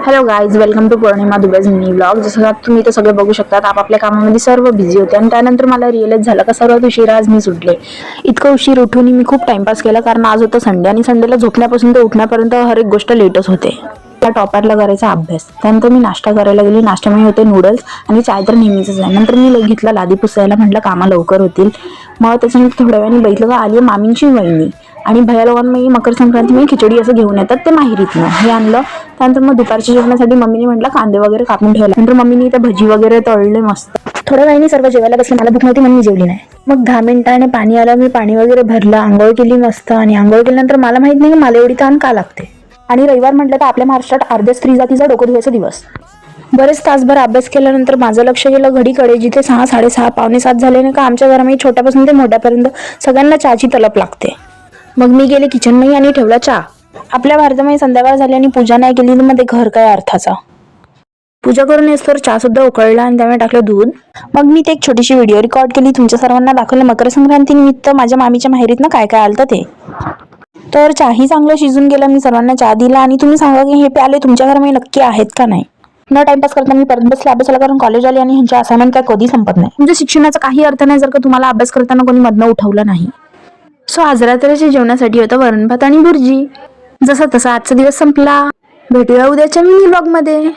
Hello guys, welcome to Purnima Dubey's mini vlog. जसं तुम्ही तर सगळे बघू शकतात, आपापल्या कामामध्ये सर्व बिझी होते आणि त्यानंतर मला रिअलाइज झालं का सर्वात उशिरा आज मी सुटले. इतकं उशीर उठून मी खूप टाइमपास केला, कारण आज होतं संडे आणि संडेला झोपण्यापासून तर उठण्यापर्यंत हर एक गोष्ट लेटच होते. त्या टॉपरला करायचा अभ्यास, त्यानंतर मी नाश्ता करायला गेली. नाश्त्यामध्ये होते नूडल्स आणि चाय तर नेहमीच आहे. नंतर मी घेतला लादी पुसायला, म्हटलं कामं लवकर होतील. मग त्याच्यानंतर थोड्या वेळाने बघितलं का आली मामींची वहिनी आणि भैया लोकांना मकर संक्रांती खिचडी असं घेऊन येतात, ते माहेरीतनं हे आणलं. त्यानंतर मग दुपारच्या जेवणासाठी मम्मीने म्हटलं कांदे वगैरे कापून ठेवला. नंतर मम्मीने इथं भजी वगैरे तळले मस्त. थोड्या वेळाने सर्व जेवायला बसले. मला भूक नव्हती म्हणून मी जेवली नाही. मग 10 मिनिटाने पाणी आलं, मी पाणी वगैरे भरलं, आंघोळ केली मस्त. आणि आंघोळ केल्यानंतर मला माहित नाही की मला एवढी तहान का लागते. आणि रविवार म्हटलं तर आपल्या महाराष्ट्रात अर्ध्या स्त्री जातीचा डोकं धुवायचा दिवस. बरेच तासभर अभ्यास केल्यानंतर माझं लक्ष गेलं घडीकडे, जिथे 6, 6:30, पावणे 7 झाले ना का आमच्या घरामध्ये छोट्यापासून ते मोठ्यापर्यंत सगळ्यांना चहाची तलप लागते. मग मी गेले किचनमध्ये आणि ठेवला चहा. आपल्या भारतामध्ये संध्याकाळ झाली आणि पूजा नाही केली तर मध्ये घर काय अर्थाचा. पूजा करून येसतर चहा सुद्धा उकळला आणि त्यामुळे टाकलं दूध. मग मी ते एक छोटीशी व्हिडिओ रेकॉर्ड केली, तुमच्या सर्वांना दाखवलं मकर संक्रांती निमित्त माझ्या मामीच्या माहेरीतनं काय काय आलं ते. तर चहाही चांगलं शिजून गेला. मी सर्वांना चहा दिला आणि तुम्ही सांगा की हे प्याले तुमच्या घरामध्ये नक्की आहेत का नाही. न टाइमपास करता मी परत बसले अभ्यासाला, कारण कॉलेज आले आणि ह्यांच्या असाइनमेंट काय कधी संपत नाही. म्हणजे शिक्षणाचा काही अर्थ नाही जर का तुम्हाला अभ्यास करताना कोणी मधनं उठवलं नाही. सो आज रात्रीच्या जेवणासाठी होतं वरण भात आणि भुर्जी. जसा तसा आजचा दिवस संपला. भेटूया उद्याच्या मिनी व्लॉग मध्ये.